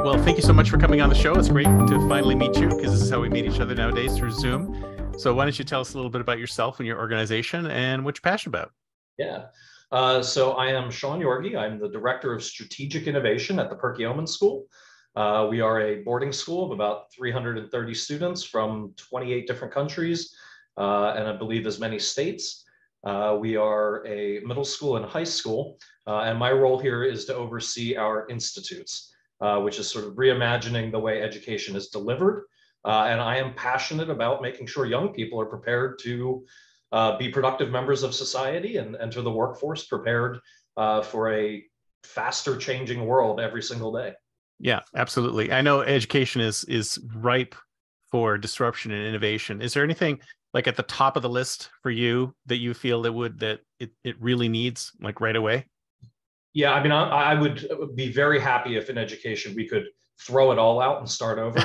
Well, thank you so much for coming on the show. It's great to finally meet you because this is how we meet each other nowadays, through Zoom. So why don't you tell us a little bit about yourself and your organization and what you're passionate about? Yeah. So I am Shaun. I'm the Director of Strategic Innovation at the Perkiomen School. We are a boarding school of about 330 students from 28 different countries, and I believe as many states. We are a middle school and high school, and my role here is to oversee our institutes, which is sort of reimagining the way education is delivered. And I am passionate about making sure young people are prepared to be productive members of society and enter the workforce prepared for a faster changing world every single day. Yeah, absolutely. I know education is ripe for disruption and innovation. Is there anything like at the top of the list for you that you feel that it really needs, like, right away? Yeah, I mean, I would be very happy if in education we could throw it all out and start over.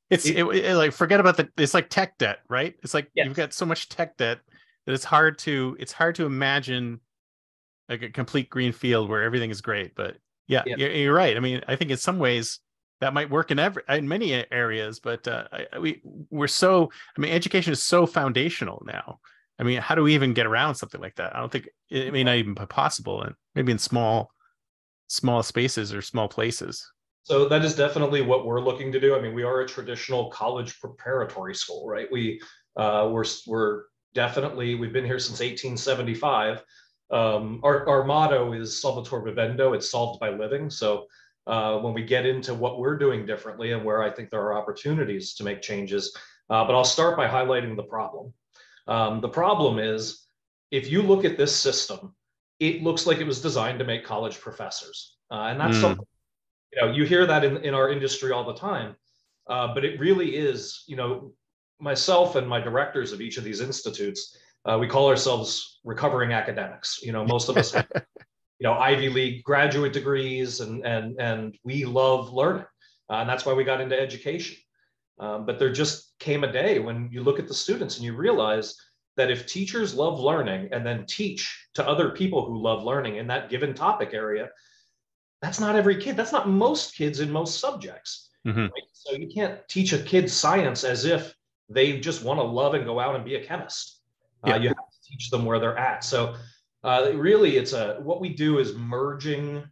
Like, forget about it's like tech debt, right? It's like Yes. You've got so much tech debt that it's hard to imagine like a complete green field where everything is great. But yeah, Yeah. you're right. I mean, I think in some ways that might work in many areas, but we're so, I mean, education is so foundational now. I mean, how do we even get around something like that? I don't think it may not even be possible, and maybe in small spaces or small places. So that is definitely what we're looking to do. I mean, we are a traditional college preparatory school, right? We're definitely, we've been here since 1875. Our motto is Solvitur Vivendo. It's solved by living. So when we get into what we're doing differently and where I think there are opportunities to make changes, but I'll start by highlighting the problem. The problem is, if you look at this system, it looks like it was designed to make college professors, and that's something, you hear that in our industry all the time, but it really is, myself and my directors of each of these institutes, we call ourselves recovering academics. Most of us have, Ivy League graduate degrees, and we love learning, and that's why we got into education. But there just came a day when you look at the students and you realize that if teachers love learning and then teach to other people who love learning in that given topic area, that's not every kid. That's not most kids in most subjects. Mm-hmm. Right? So you can't teach a kid science as if they just want to love and go out and be a chemist. Yeah. You have to teach them where they're at. So really, what we do is merging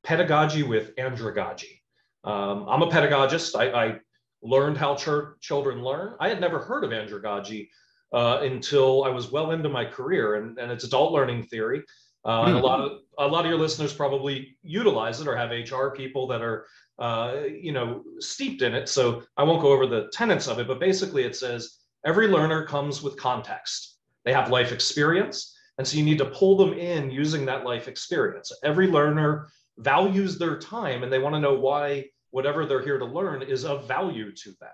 pedagogy with andragogy. I'm a pedagogist. I learned how children learn. I had never heard of andragogy until I was well into my career, and it's adult learning theory. And a lot of your listeners probably utilize it or have HR people that are steeped in it. So I won't go over the tenets of it, but basically it says every learner comes with context. They have life experience, and so you need to pull them in using that life experience. Every learner values their time, and they want to know why whatever they're here to learn is of value to them.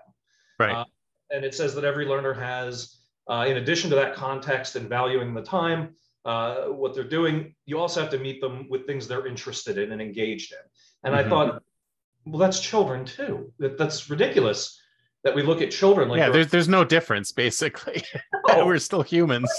Right. And it says that every learner has, in addition to that context and valuing the time, what they're doing, you also have to meet them with things they're interested in and engaged in. And I thought, well, that's children too. That's ridiculous that we look at children like, yeah, there's no difference, basically. No. We're still humans.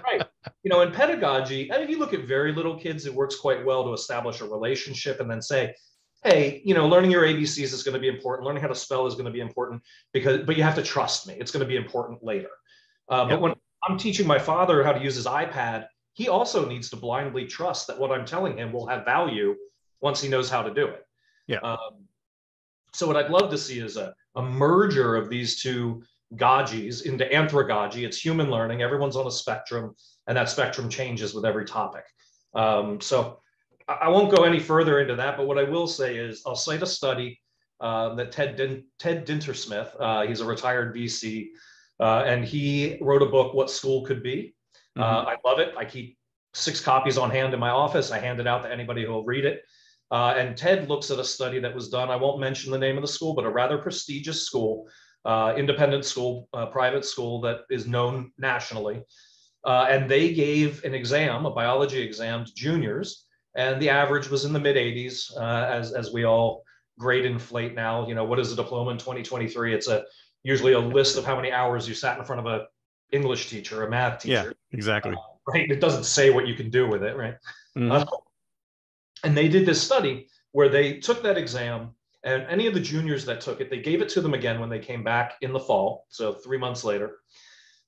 Right. In pedagogy, and if you look at very little kids, it works quite well to establish a relationship and then say, hey, learning your ABCs is going to be important. Learning how to spell is going to be important, but you have to trust me. It's going to be important later. But when I'm teaching my father how to use his iPad, he also needs to blindly trust that what I'm telling him will have value once he knows how to do it. Yeah. So what I'd love to see is a merger of these two gogis into anthragogy. It's human learning. Everyone's on a spectrum, and that spectrum changes with every topic. So I won't go any further into that, but what I will say is I'll cite a study that Ted Dintersmith, he's a retired VC, and he wrote a book, What School Could Be. I love it. I keep 6 copies on hand in my office. I hand it out to anybody who will read it. And Ted looks at a study that was done. I won't mention the name of the school, but a rather prestigious school, independent school, private school that is known nationally. And they gave an exam, a biology exam, to juniors. And the average was in the mid 80s, as we all grade inflate now. What is a diploma in 2023? It's usually a list of how many hours you sat in front of a English teacher, a math teacher. Yeah, exactly. Right. It doesn't say what you can do with it. Right. And they did this study where they took that exam, and any of the juniors that took it, they gave it to them again when they came back in the fall, so 3 months later.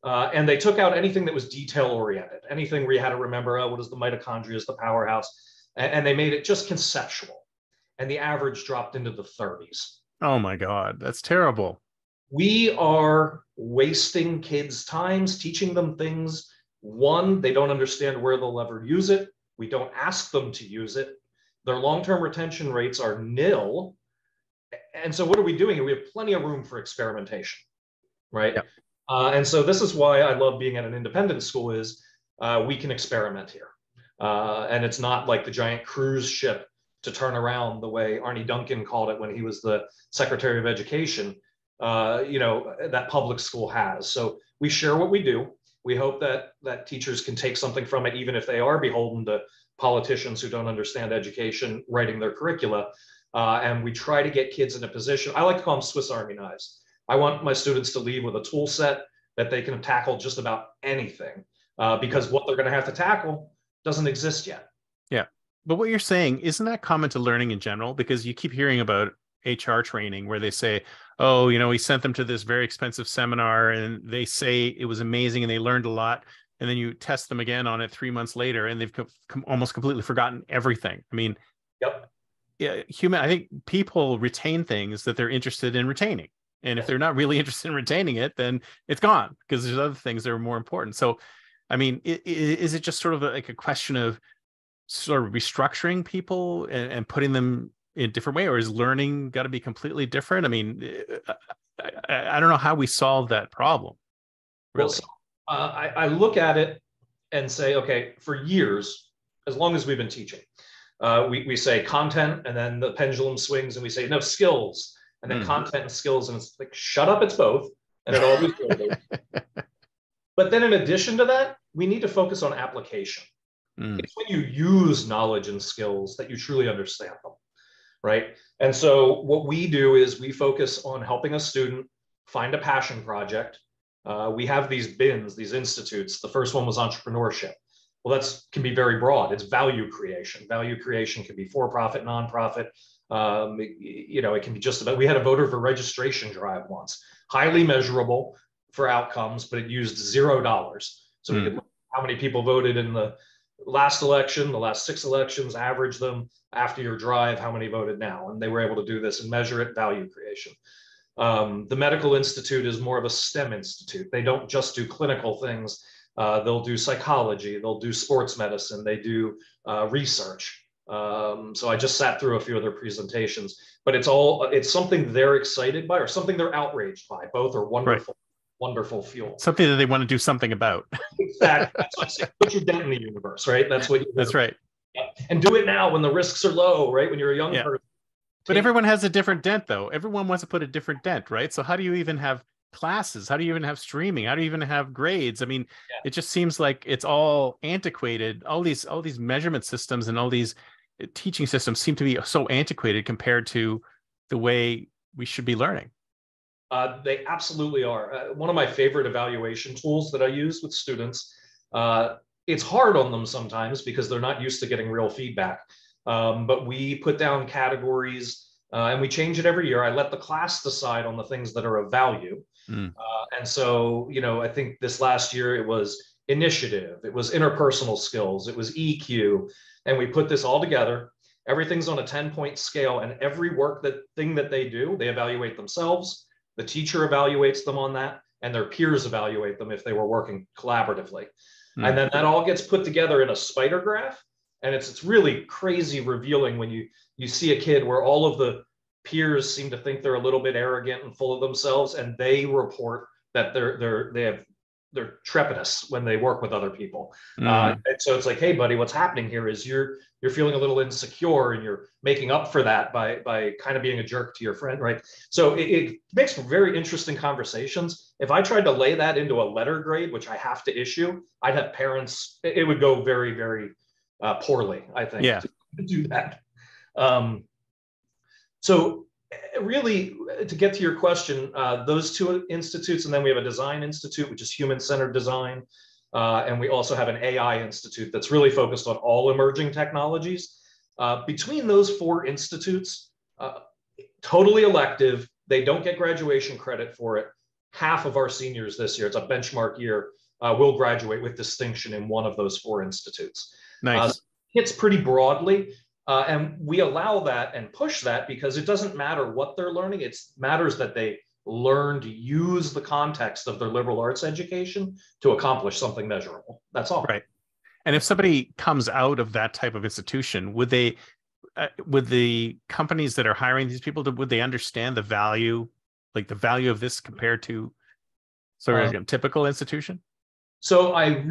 And they took out anything that was detail oriented, anything where you had to remember, oh, what is the mitochondria, is the powerhouse, and they made it just conceptual. And the average dropped into the 30s. Oh my God, that's terrible. We are wasting kids' times, teaching them things. One, they don't understand where they'll ever use it. We don't ask them to use it. Their long-term retention rates are nil. And so what are we doing? We have plenty of room for experimentation, right? Yep. And so this is why I love being at an independent school is we can experiment here. And it's not like the giant cruise ship to turn around the way Arnie Duncan called it when he was the Secretary of Education, that public school has. So we share what we do. We hope that teachers can take something from it, even if they are beholden to politicians who don't understand education writing their curricula. And we try to get kids in a position, I like to call them Swiss Army knives. I want my students to leave with a tool set that they can tackle just about anything, because what they're going to have to tackle doesn't exist yet. Yeah. But what you're saying, isn't that common to learning in general? Because you keep hearing about HR training where they say, oh, we sent them to this very expensive seminar and they say it was amazing and they learned a lot. And then you test them again on it 3 months later and they've almost completely forgotten everything. I mean, yep. Yeah, I think people retain things that they're interested in retaining. And if they're not really interested in retaining it, then it's gone because there's other things that are more important. So, I mean, is it just sort of like a question of sort of restructuring people and putting them in a different way, or is learning got to be completely different? I mean, I don't know how we solve that problem. Really. Well, I look at it and say, okay, for years, as long as we've been teaching, we say content, and then the pendulum swings, and we say no, skills, and then content and skills, and it's like, shut up, it's both, and it always will be. But then in addition to that, we need to focus on application. It's when you use knowledge and skills that you truly understand them, right? And so what we do is we focus on helping a student find a passion project. We have these bins, these institutes. The first one was entrepreneurship. Well, can be very broad. It's value creation. Value creation can be for-profit, nonprofit. It can be just about, we had a voter for registration drive once, highly measurable for outcomes, but it used $0. So we could look at how many people voted in the last election, the last 6 elections, average them after your drive, how many voted now? And they were able to do this and measure it, value creation. The Medical Institute is more of a STEM institute. They don't just do clinical things. They'll do psychology, they'll do sports medicine, they do research. So I just sat through a few of their presentations, but it's something they're excited by or something they're outraged by. Both are wonderful, wonderful fuel. Something that they want to do something about. Exactly. That's what I say. Put your dent in the universe, right? That's what. That's right. And do it now when the risks are low, right? When you're a young person. But everyone has a different dent, though. Everyone wants to put a different dent, right? So how do you even have classes? How do you even have streaming? How do you even have grades? I mean, it just seems like it's all antiquated. All these measurement systems and all these teaching systems seem to be so antiquated compared to the way we should be learning. They absolutely are. One of my favorite evaluation tools that I use with students, it's hard on them sometimes because they're not used to getting real feedback. But we put down categories and we change it every year. I let the class decide on the things that are of value. And so, I think this last year it was initiative, it was interpersonal skills, it was EQ, and we put this all together. Everything's on a 10-point scale, and every thing that they do, they evaluate themselves. The teacher evaluates them on that, and their peers evaluate them if they were working collaboratively. And then that all gets put together in a spider graph. And it's really crazy revealing when you see a kid where all of the peers seem to think they're a little bit arrogant and full of themselves, and they report that they're trepidous when they work with other people. And so it's like, hey, buddy, what's happening here is you're feeling a little insecure, and you're making up for that by kind of being a jerk to your friend, right? So it makes for very interesting conversations. If I tried to lay that into a letter grade, which I have to issue, I'd have parents, it would go very, very poorly, I think, to do that. So really, to get to your question, those two institutes, and then we have a design institute, which is human-centered design. And we also have an AI institute that's really focused on all emerging technologies. Between those 4 institutes, totally elective, they don't get graduation credit for it. Half of our seniors this year, it's a benchmark year, will graduate with distinction in one of those 4 institutes. Nice. Hits pretty broadly. And we allow that and push that because it doesn't matter what they're learning. It matters that they learn to use the context of their liberal arts education to accomplish something measurable. That's all. Right. And if somebody comes out of that type of institution, would the companies that are hiring these people, would they understand the value, like the value of this compared to sort of a typical institution? So I've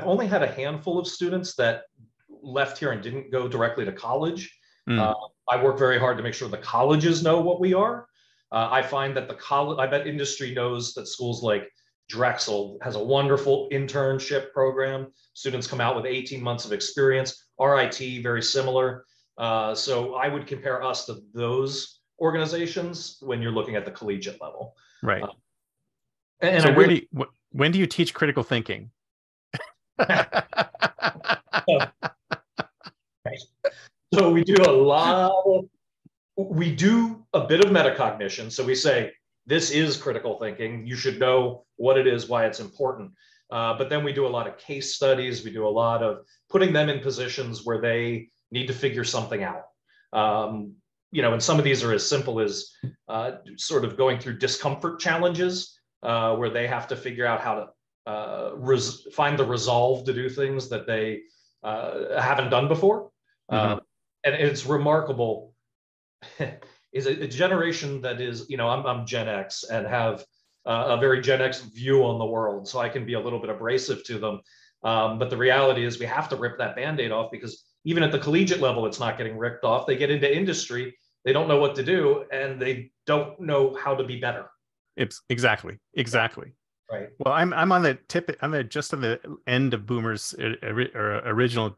only had a handful of students that left here and didn't go directly to college. I work very hard to make sure the colleges know what we are. I find that I bet industry knows that schools like Drexel has a wonderful internship program. Students come out with 18 months of experience. RIT, very similar. So I would compare us to those organizations when you're looking at the collegiate level. Right. And so when do you teach critical thinking? So we do a bit of metacognition. So we say, this is critical thinking. You should know what it is, why it's important. But then we do a lot of case studies. We do a lot of putting them in positions where they need to figure something out. And some of these are as simple as sort of going through discomfort challenges where they have to figure out how to find the resolve to do things that they haven't done before. And it's remarkable. Is a generation that is, I'm Gen X and have a very Gen X view on the world, so I can be a little bit abrasive to them. But the reality is we have to rip that Band-Aid off because even at the collegiate level, it's not getting ripped off. They get into industry, they don't know what to do, and they don't know how to be better. It's exactly. Right. Well, I'm on the tip. I'm just on the end of Boomers' original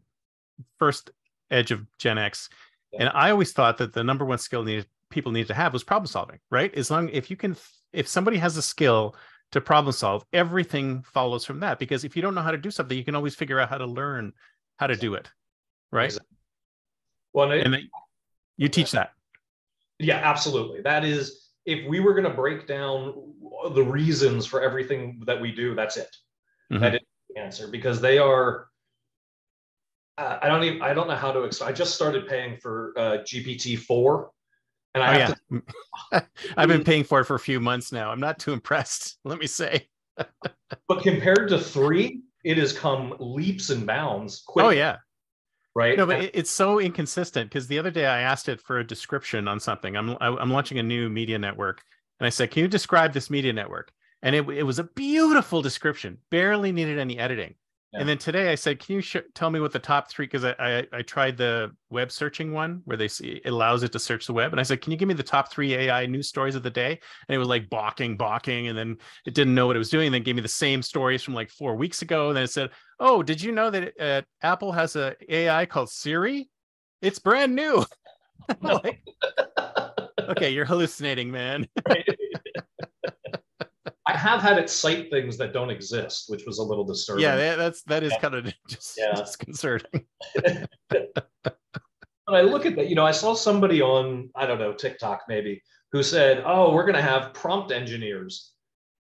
first edge of Gen X, and I always thought that the number one skill people need to have was problem solving. Right? If somebody has a skill to problem solve, everything follows from that. Because if you don't know how to do something, you can always figure out how to learn how to do it. Right? Exactly. Well, you teach that. Yeah, absolutely. That is, if we were going to break down the reasons for everything that we do, that's it. That is the answer, because they are. I don't know how to explain. I just started paying for GPT-4, and I've been paying for it for a few months now. I'm not too impressed, let me say. But compared to 3, it has come leaps and bounds quickly. Oh yeah. Right. No, but it's so inconsistent, because the other day I asked it for a description on something. I'm launching a new media network, and I said, "Can you describe this media network?" And it was a beautiful description, barely needed any editing. Yeah. And then today I said, "Can you tell me what the top 3?" Because I tried the web searching one where it allows it to search the web, and I said, "Can you give me the top 3 AI news stories of the day?" And it was like balking, and then it didn't know what it was doing. And then gave me the same stories from like 4 weeks ago. And then it said, "Oh, did you know that Apple has a AI called Siri? It's brand new." No. Like, okay, you're hallucinating, man. I have had it cite things that don't exist, which was a little disturbing. Yeah, that is kind of just disconcerting. When I look at that, I saw somebody on, I don't know, TikTok maybe, who said, "Oh, we're going to have prompt engineers."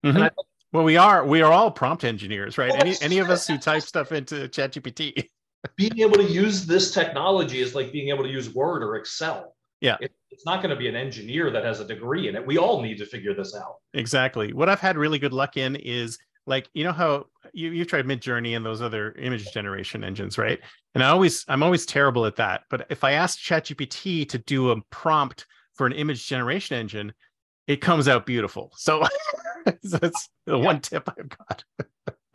And well, we are all prompt engineers, right? Any of us who type stuff into ChatGPT. Being able to use this technology is like being able to use Word or Excel. Yeah. It's not going to be an engineer that has a degree in it. We all need to figure this out. Exactly. What I've had really good luck in is, like, how you've tried Midjourney and those other image generation engines, right? And I'm always terrible at that. But if I ask ChatGPT to do a prompt for an image generation engine, it comes out beautiful. So that's the one tip I've got.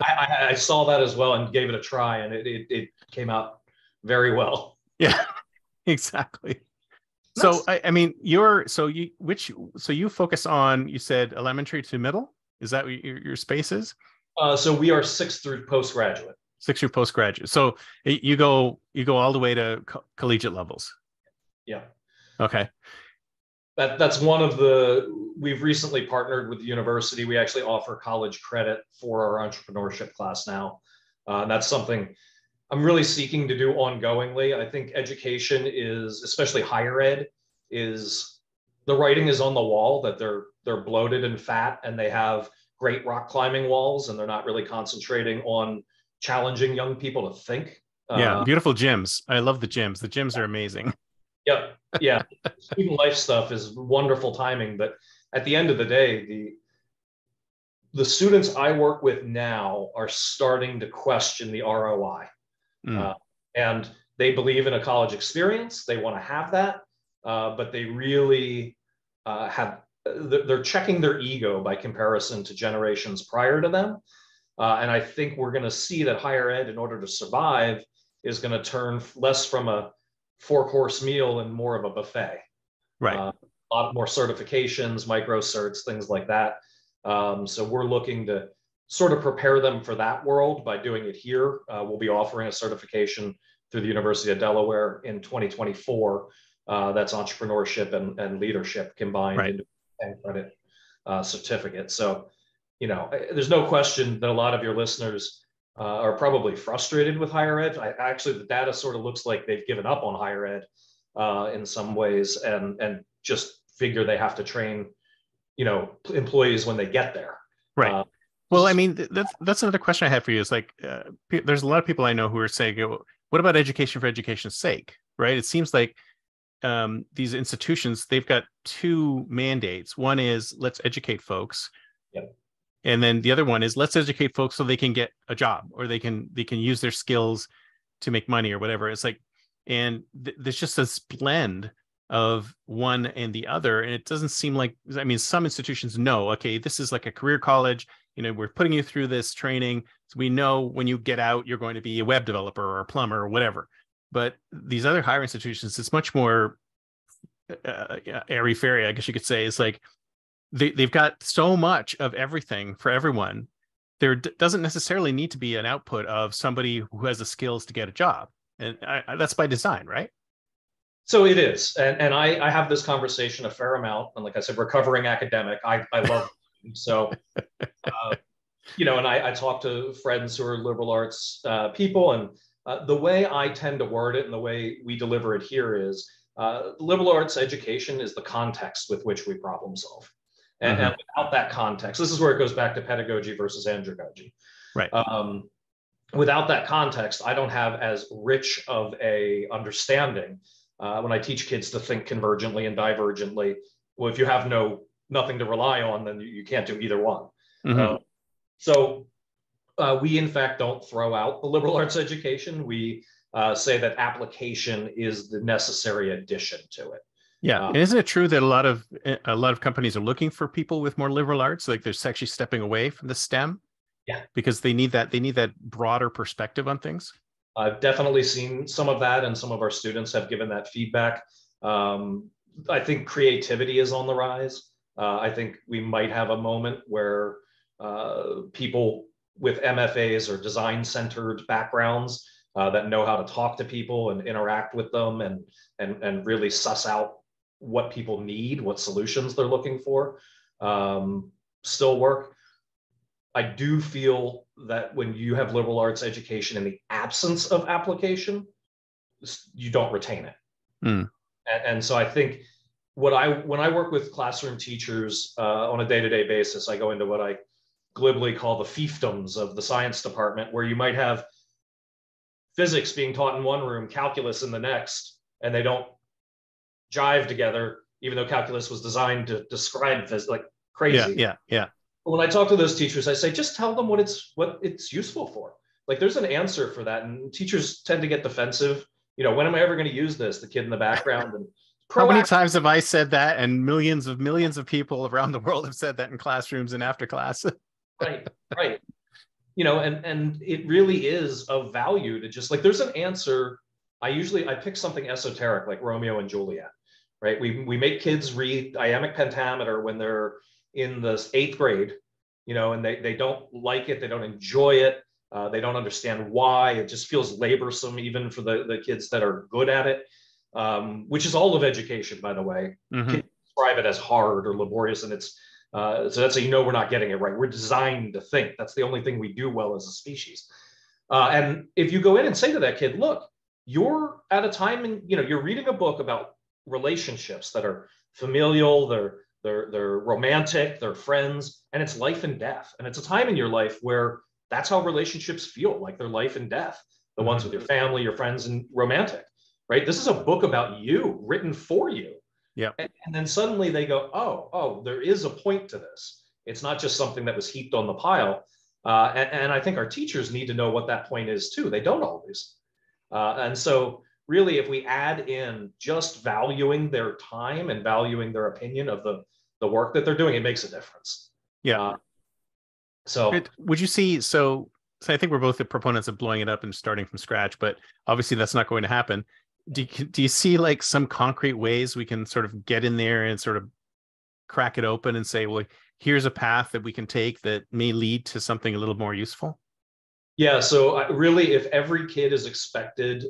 I saw that as well and gave it a try, and it came out very well. Yeah, exactly. So I mean, you focus on, you said elementary to middle. Is that what your space is? So we are 6th through postgraduate. 6th through postgraduate. So you go all the way to collegiate levels. Yeah. Okay. That's we've recently partnered with the university. We actually offer college credit for our entrepreneurship class now. And that's something I'm really seeking to do ongoingly. I think education is, especially higher ed, is the writing is on the wall that they're bloated and fat and they have great rock climbing walls and they're not really concentrating on challenging young people to think. Yeah, beautiful gyms. I love the gyms. The gyms are amazing. Yep. Yeah. Student life stuff is wonderful timing, but at the end of the day, the students I work with now are starting to question the ROI. Mm. And they believe in a college experience. They want to have that, but they really they're checking their ego by comparison to generations prior to them. And I think we're going to see that higher ed, in order to survive, is going to turn less from a 4-course meal and more of a buffet. Right. A lot more certifications, micro certs, things like that. So we're looking to sort of prepare them for that world by doing it here. We'll be offering a certification through the University of Delaware in 2024. That's entrepreneurship and leadership combined into a 10-credit certificate. So, there's no question that a lot of your listeners are probably frustrated with higher ed. Actually, the data sort of looks like they've given up on higher ed in some ways and just figure they have to train, employees when they get there. Right. Well, I mean, that's another question I had for you is like, there's a lot of people I know who are saying, what about education for education's sake? Right. It seems like these institutions, they've got two mandates. One is let's educate folks. Yep. And then the other one is let's educate folks so they can get a job or they can use their skills to make money or whatever. It's like, and there's just this blend of one and the other. And it doesn't seem like, I mean, some institutions know, okay, this is like a career college, we're putting you through this training. So we know when you get out, you're going to be a web developer or a plumber or whatever. But these other higher institutions, it's much more airy-fairy, I guess you could say. It's like they've got so much of everything for everyone. There doesn't necessarily need to be an output of somebody who has the skills to get a job. And that's by design, right? So it is. And I have this conversation a fair amount. And like I said, recovering academic, I love it. So, and I talk to friends who are liberal arts people. And the way I tend to word it and the way we deliver it here is liberal arts education is the context with which we problem solve. And without that context, this is where it goes back to pedagogy versus andragogy. Right. Without that context, I don't have as rich of a understanding when I teach kids to think convergently and divergently. Well, if you have nothing to rely on, then you can't do either one. So we, in fact, don't throw out the liberal arts education. We say that application is the necessary addition to it. Yeah, and isn't it true that a lot of companies are looking for people with more liberal arts? Like they're actually stepping away from the STEM. Yeah, because they need that broader perspective on things. I've definitely seen some of that, and some of our students have given that feedback. I think creativity is on the rise. I think we might have a moment where people with MFAs or design-centered backgrounds that know how to talk to people and interact with them and really suss out what people need, what solutions they're looking for, still work. I do feel that when you have liberal arts education in the absence of application, you don't retain it. And so I think when I work with classroom teachers on a day-to-day basis, I go into what I glibly call the fiefdoms of the science department, where you might have physics being taught in one room, calculus in the next, and they don't jive together, even though calculus was designed to describe physics like crazy. Yeah. When I talk to those teachers, I say, just tell them what it's useful for. Like there's an answer for that. And teachers tend to get defensive. When am I ever going to use this? The kid in the background. And how many times have I said that? And millions of people around the world have said that in classrooms and after class. Right. And it really is of value to just like, there's an answer. I pick something esoteric like Romeo and Juliet, right? We make kids read iambic pentameter when they're in the 8th grade, and they don't like it, they don't enjoy it, they don't understand why. It just feels laborsome even for the kids that are good at it, which is all of education, by the way. Kids describe it as hard or laborious, and it's so that's how we're not getting it right. We're designed to think. That's the only thing we do well as a species. And if you go in and say to that kid, look, you're at a time and you're reading a book about relationships that are familial, they're romantic, they're friends, and it's life and death. And it's a time in your life where that's how relationships feel, like they're life and death. The ones with your family, your friends, and romantic, right? This is a book about you, written for you. Yeah. And then suddenly they go, oh, there is a point to this. It's not just something that was heaped on the pile. And I think our teachers need to know what that point is too. They don't always. And so really, if we add in just valuing their time and valuing their opinion of the work that they're doing, it makes a difference. Yeah. So would you see, so I think we're both the proponents of blowing it up and starting from scratch, but obviously that's not going to happen. Do you see like some concrete ways we can sort of get in there and sort of crack it open and say, well, here's a path that we can take that may lead to something a little more useful? Yeah, so really, if every kid is expected,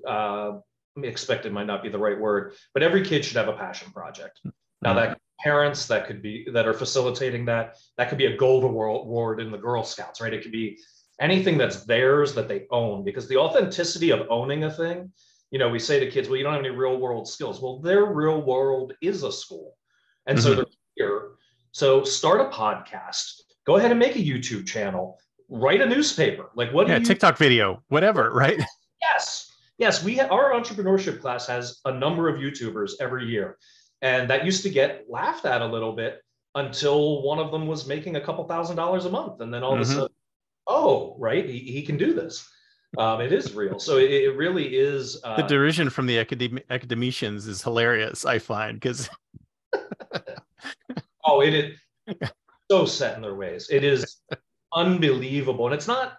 expected might not be the right word, but every kid should have a passion project. Now that parents that could be that are facilitating that could be a gold award in the Girl Scouts, right? It could be anything that's theirs that they own, because the authenticity of owning a thing, we say to kids, well, you don't have any real world skills. Well, their real world is a school. And so they're here. So start a podcast, go ahead and make a YouTube channel, write a newspaper. Like what do you TikTok video, whatever, right? Yes. Our entrepreneurship class has a number of YouTubers every year. And that used to get laughed at a little bit until one of them was making a couple $1,000s a month. And then all of a sudden, oh, right, he can do this. It is real. So it really is. The derision from the academicians is hilarious, I find, because oh, it is so set in their ways. It is unbelievable. And it's not.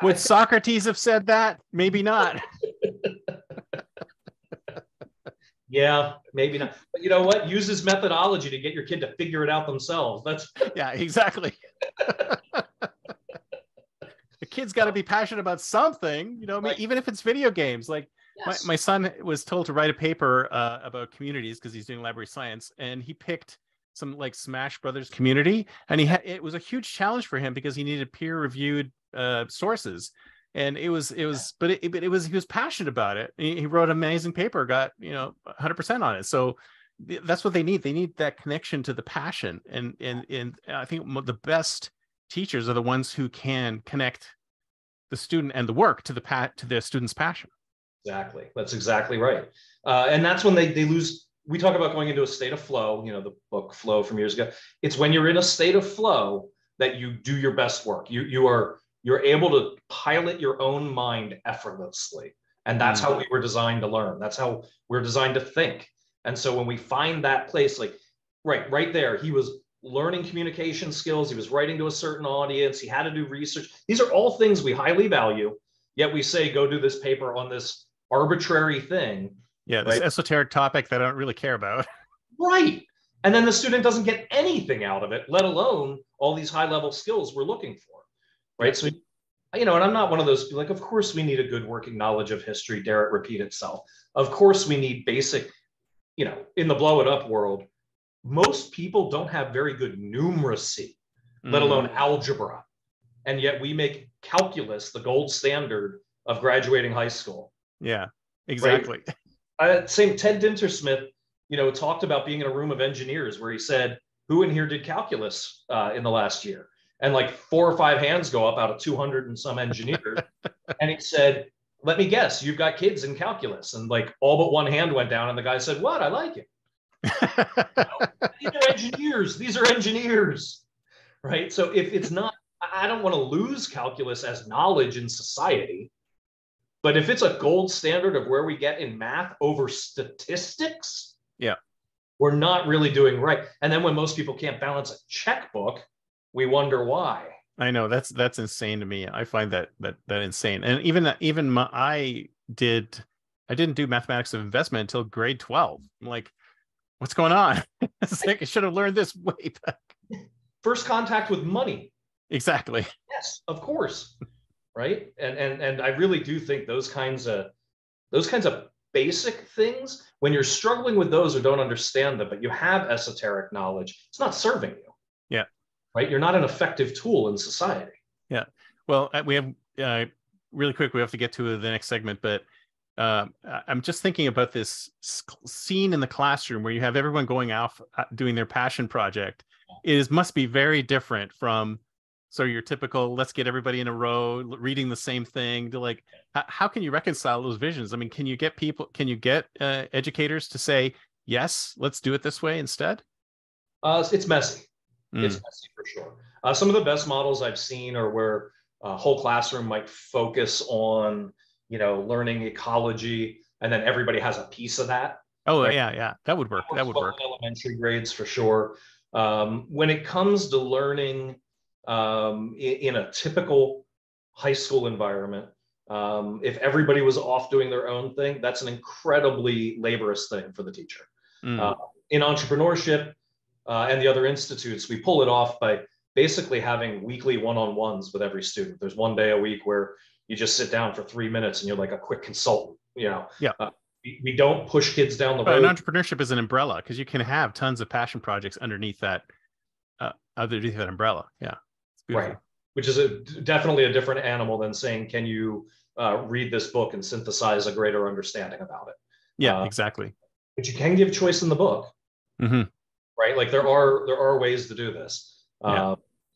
Would Socrates have said that? Maybe not. Yeah, maybe not. But you know what? Use his methodology to get your kid to figure it out themselves. Yeah, exactly. The kid's got to be passionate about something, right. Even if it's video games. Like yes. my son was told to write a paper about communities because he's doing library science, and he picked some like Smash Brothers community, and it was a huge challenge for him because he needed peer-reviewed sources. And he was passionate about it. He wrote an amazing paper, got 100% on it. So that's what they need. They need that connection to the passion. And I think the best teachers are the ones who can connect the student and the work to the student's passion. Exactly. That's exactly right. And that's when they lose. We talk about going into a state of flow. The book Flow from years ago. It's when you're in a state of flow that you do your best work. You're able to pilot your own mind effortlessly. And that's how we were designed to learn. That's how we're designed to think. And so when we find that place, like right there, he was learning communication skills. He was writing to a certain audience. He had to do research. These are all things we highly value, yet we say, go do this paper on this arbitrary thing. Yeah, this esoteric topic that I don't really care about. Right. And then the student doesn't get anything out of it, let alone all these high-level skills we're looking for. Right. So, and I'm not one of those people, like, of course we need a good working knowledge of history, dare it repeat itself. Of course we need basic, in the blow it up world, most people don't have very good numeracy, let alone algebra. And yet we make calculus the gold standard of graduating high school. Yeah, exactly. Right? Same Ted Dintersmith, talked about being in a room of engineers where he said, who in here did calculus in the last year? And like 4 or 5 hands go up out of 200 and some engineers. And he said, let me guess, you've got kids in calculus. And like all but one hand went down and the guy said, what? I like it. These are engineers. These are engineers. Right. So if it's not, I don't want to lose calculus as knowledge in society. But if it's a gold standard of where we get in math over statistics, we're not really doing right. And then when most people can't balance a checkbook, we wonder why. I know that's insane to me. I find that insane. And I didn't do mathematics of investment until grade 12. I'm like, what's going on? It's like I should have learned this way back. First contact with money. Exactly. Yes, of course. Right. And I really do think those kinds of basic things, when you're struggling with those or don't understand them, but you have esoteric knowledge, it's not serving you. Yeah. Right. You're not an effective tool in society. Yeah. Well, we have really quick, we have to get to the next segment, but I'm just thinking about this scene in the classroom where you have everyone going off doing their passion project. Must be very different from your typical, let's get everybody in a row reading the same thing, to like, how can you reconcile those visions? I mean, can you get educators to say, yes, let's do it this way instead? It's messy. It's messy for sure. Some of the best models I've seen are where a whole classroom might focus on, learning ecology, and then everybody has a piece of that. Oh, right? yeah. That would work. That would work. In elementary grades for sure. When it comes to learning in a typical high school environment, if everybody was off doing their own thing, that's an incredibly laborious thing for the teacher. In entrepreneurship and the other institutes, we pull it off by basically having weekly one-on-ones with every student. There's one day a week where you just sit down for 3 minutes and you're like a quick consultant. Yeah. We don't push kids down the road. And entrepreneurship is an umbrella, because you can have tons of passion projects underneath that umbrella. Yeah, it's beautiful. Right. Which is definitely a different animal than saying, can you read this book and synthesize a greater understanding about it? Yeah, exactly. But you can give choice in the book, right? Like there are ways to do this.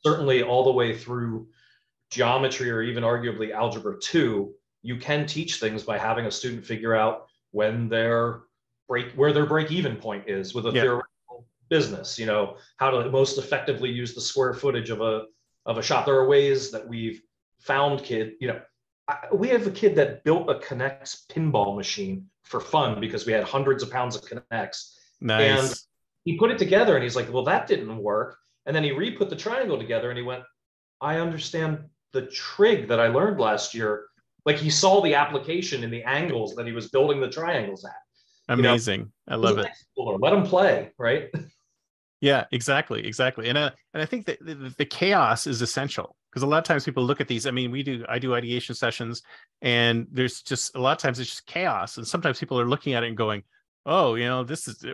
Certainly, all the way through geometry, or even arguably algebra 2, you can teach things by having a student figure out where their break-even point is with a theoretical business. How to most effectively use the square footage of a shop. There are ways that we've found we have a kid that built a Connects pinball machine for fun because we had hundreds of pounds of Connects. Nice. And he put it together and he's like, well, that didn't work. And then he re-put the triangle together and he went, I understand the trig that I learned last year. Like he saw the application in the angles that he was building the triangles at. Amazing. I love it. Let him play, right? Yeah, exactly. And I think that the chaos is essential, because a lot of times people look at these. I mean, I do ideation sessions, and there's just a lot of times it's just chaos, and sometimes people are looking at it and going, "Oh,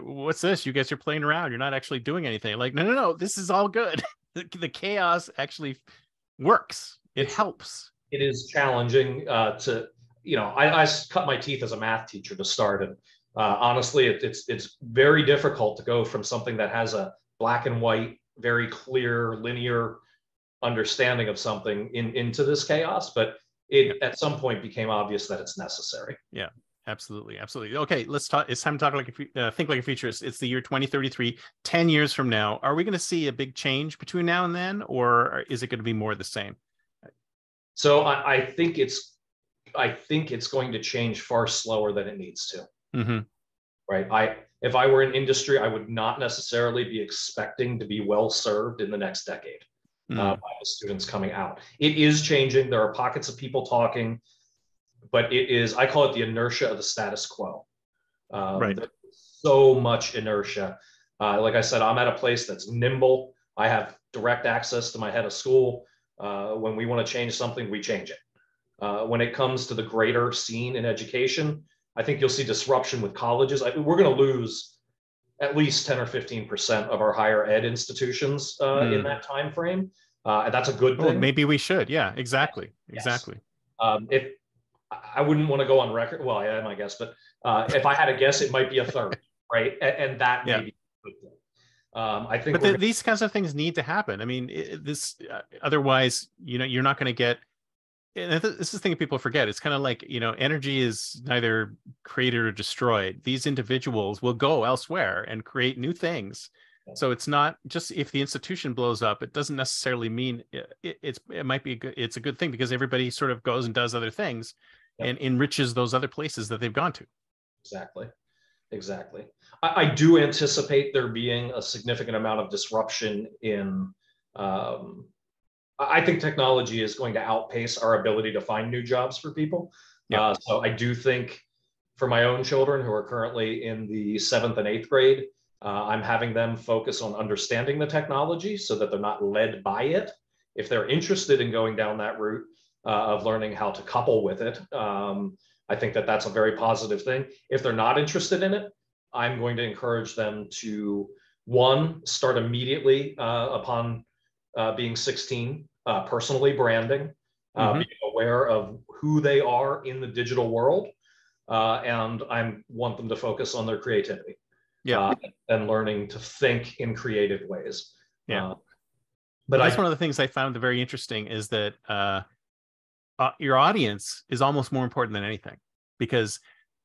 what's this? You guys are playing around. You're not actually doing anything." Like, no, this is all good. The chaos actually works. It helps. It is challenging I cut my teeth as a math teacher to start, and honestly, it's very difficult to go from something that has a black and white, very clear, linear understanding of something into this chaos. But it at some point became obvious that it's necessary. Yeah, absolutely. Okay, let's talk. It's time to talk think like a futurist. It's the year 2033. 10 years from now, are we going to see a big change between now and then, or is it going to be more the same? So I think it's going to change far slower than it needs to. Right. If I were in industry, I would not necessarily be expecting to be well served in the next decade by the students coming out. It is changing. There are pockets of people talking, but I call it the inertia of the status quo. There's so much inertia. Like I said, I'm at a place that's nimble. I have direct access to my head of school. When we want to change something, we change it. When it comes to the greater scene in education, I think you'll see disruption with colleges. We're going to lose at least 10 or 15% of our higher ed institutions in that time frame. And that's a good thing. Maybe we should. Yeah, exactly. Yes. Exactly. If I wouldn't want to go on record, well, I am, I guess, but if I had to guess, it might be a third, right? And that may be a good thing. I think these kinds of things need to happen. I mean, otherwise, you're not going to get. And this is the thing that people forget. It's kind of like, energy is neither created or destroyed. These individuals will go elsewhere and create new things. So it's not just if the institution blows up, it doesn't necessarily mean it's a good thing, because everybody sort of goes and does other things and enriches those other places that they've gone to. Exactly. I do anticipate there being a significant amount of disruption in I think technology is going to outpace our ability to find new jobs for people. So I do think for my own children who are currently in the 7th and 8th grade, I'm having them focus on understanding the technology so that they're not led by it. If they're interested in going down that route of learning how to couple with it, I think that that's a very positive thing. If they're not interested in it, I'm going to encourage them to, one, start immediately upon being 16, personally branding, being aware of who they are in the digital world. And I want them to focus on their creativity, and learning to think in creative ways. But that's one of the things I found very interesting is that your audience is almost more important than anything, because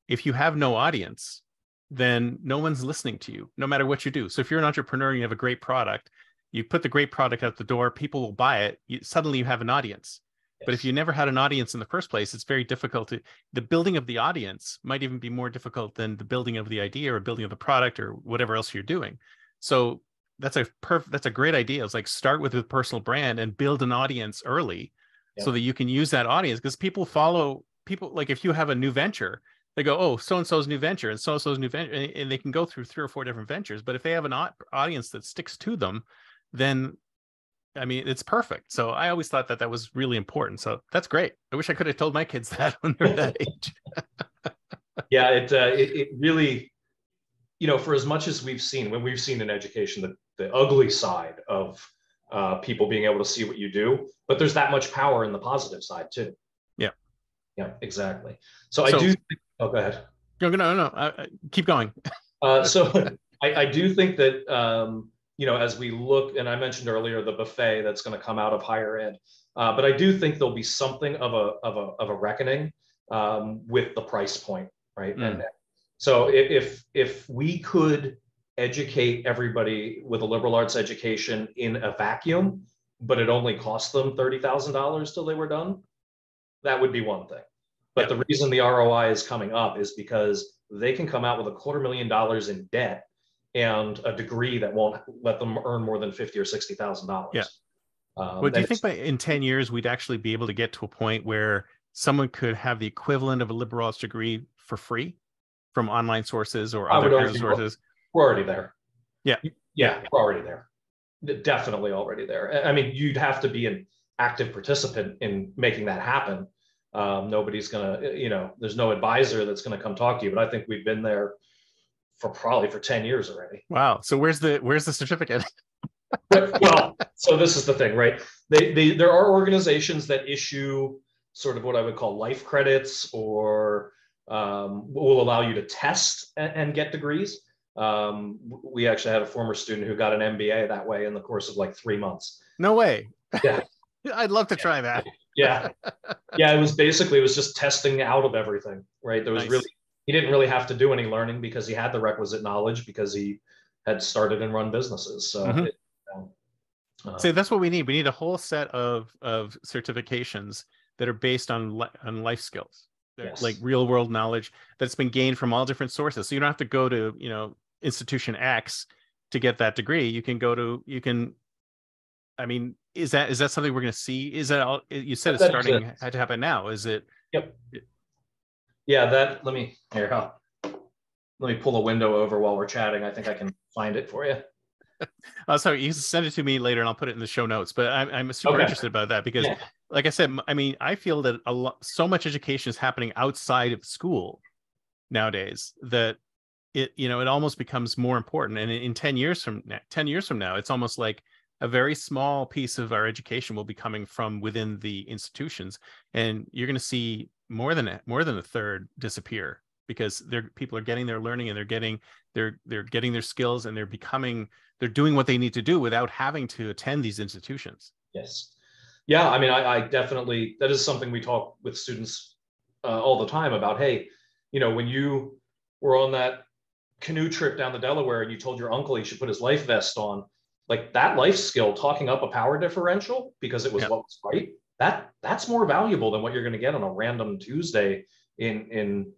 if you have no audience, then no one's listening to you, no matter what you do. So if you're an entrepreneur and you have a great product, you put the great product out the door, people will buy it. Suddenly you have an audience. Yes. But if you never had an audience in the first place, it's very difficult to, the building of the audience might even be more difficult than the building of the idea or building of the product or whatever else you're doing. So that's a great idea. It's like start with a personal brand and build an audience early, so that you can use that audience, because people follow people. Like if you have a new venture, they go, oh, so-and-so's new venture and so-and-so's new venture, and they can go through 3 or 4 different ventures. But if they have an audience that sticks to them, then, I mean, it's perfect. So I always thought that was really important. So that's great. I wish I could have told my kids that when they're that age. Yeah, it really, for as much as we've seen in education, the ugly side of people being able to see what you do, but there's that much power in the positive side too. Yeah, exactly. So I do think, oh, go ahead. No, keep going. So I do think that, as we look, and I mentioned earlier, the buffet that's going to come out of higher ed, but I do think there'll be something of a reckoning with the price point, right? And so if we could educate everybody with a liberal arts education in a vacuum, but it only cost them $30,000 till they were done, that would be one thing. But the reason the ROI is coming up is because they can come out with $250,000 in debt and a degree that won't let them earn more than $50,000 or $60,000. Yeah. Well, do you think in 10 years we'd actually be able to get to a point where someone could have the equivalent of a liberal arts degree for free from online sources or other kinds of sources? We're already there. Yeah, we're already there. Definitely already there. I mean, you'd have to be an active participant in making that happen. Nobody's gonna, there's no advisor that's gonna come talk to you. But I think we've been there for 10 years already. Wow. So where's the certificate? Well, so this is the thing, right? There are organizations that issue sort of what I would call life credits, or will allow you to test and get degrees. We actually had a former student who got an MBA that way in the course of like 3 months. No way. Yeah. I'd love to try that. Yeah. It was just testing out of everything, right? There was he didn't really have to do any learning because he had the requisite knowledge because he had started and run businesses. So so that's what we need. We need a whole set of certifications that are based on life skills, like real world knowledge that's been gained from all different sources. So you don't have to go to, institution X to get that degree. You can I mean, is that something we're going to see? Is that all you said it's starting to happen now? Is it? Yep. Yeah, let me pull a window over while we're chatting. I think I can find it for you. Oh, sorry, you can send it to me later and I'll put it in the show notes. But I'm super interested about that because, like I said, I mean, I feel that so much education is happening outside of school nowadays that it almost becomes more important. And in 10 years from now, it's almost like a very small piece of our education will be coming from within the institutions, and you're going to see more than a third disappear because people are getting their learning and they're getting their skills and they're doing what they need to do without having to attend these institutions. Yes. Yeah. I mean, I definitely, that is something we talk with students all the time about. Hey, when you were on that canoe trip down the Delaware and you told your uncle he should put his life vest on, like that life skill, talking up a power differential because it was what was right, that's more valuable than what you're going to get on a random Tuesday in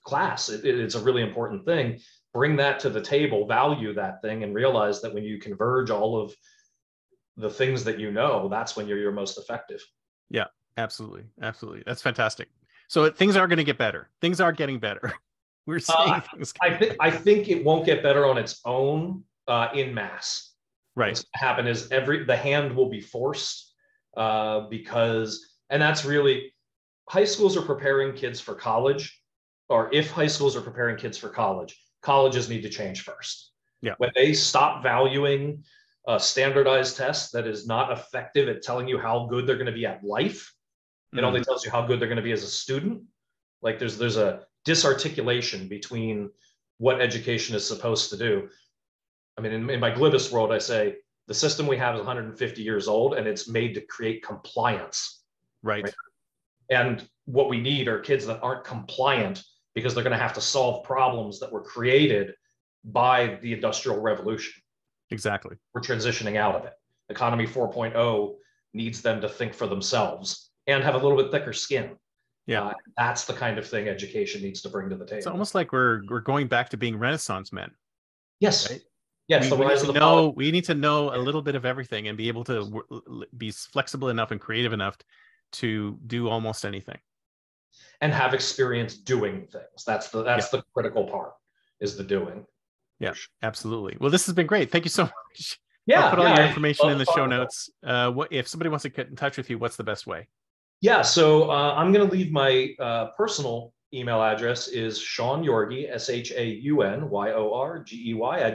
class. It's a really important thing. Bring that to the table, value that thing, and realize that when you converge all of the things that that's when you're your most effective. Yeah, absolutely. That's fantastic. So things are going to get better. Things are getting better. We're seeing things. I think it won't get better on its own in mass. Right. What's going to happen is the hand will be forced because, and that's really, high schools are preparing kids for college, or if high schools are preparing kids for college, colleges need to change first. Yeah. When they stop valuing a standardized test that is not effective at telling you how good they're going to be at life, It only tells you how good they're going to be as a student. Like there's a disarticulation between what education is supposed to do. I mean, in my glibest world, I say the system we have is 150 years old, and it's made to create compliance. Right. And what we need are kids that aren't compliant, because they're going to have to solve problems that were created by the Industrial Revolution. Exactly. We're transitioning out of it. Economy 4.0 needs them to think for themselves and have a little bit thicker skin. Yeah. That's the kind of thing education needs to bring to the table. It's almost like we're going back to being Renaissance men. Yes. Right? Yes. We need to know a little bit of everything and be able to be flexible enough and creative enough to do almost anything. And have experience doing things. That's the critical part, is the doing. Yeah, absolutely. Well, this has been great. Thank you so much. Yeah. I'll put all your information in the show notes. What if somebody wants to get in touch with you? What's the best way? Yeah, so I'm going to leave my personal email address is Shaun Yorgey, ShaunYorgey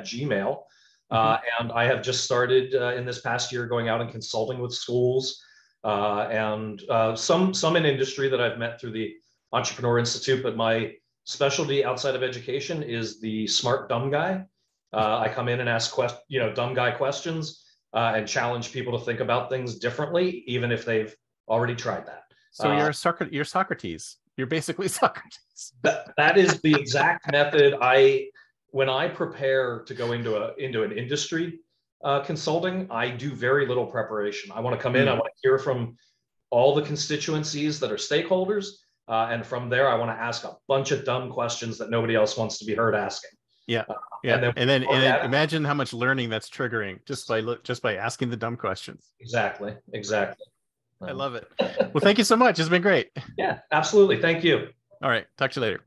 @gmail. And I have just started in this past year going out and consulting with schools and some in industry that I've met through the Entrepreneur Institute. But my specialty outside of education is the smart dumb guy. I come in and ask dumb guy questions and challenge people to think about things differently, even if they've already tried that. So you're Socrates. You're basically Socrates. That is the exact method. When I prepare to go into an industry consulting, I do very little preparation. I want to come in, I want to hear from all the constituencies that are stakeholders, and from there, I want to ask a bunch of dumb questions that nobody else wants to be heard asking. Yeah. And then imagine how much learning that's triggering just by asking the dumb questions. Exactly. I love it. Well, thank you so much. It's been great. Yeah, absolutely. Thank you. All right. Talk to you later.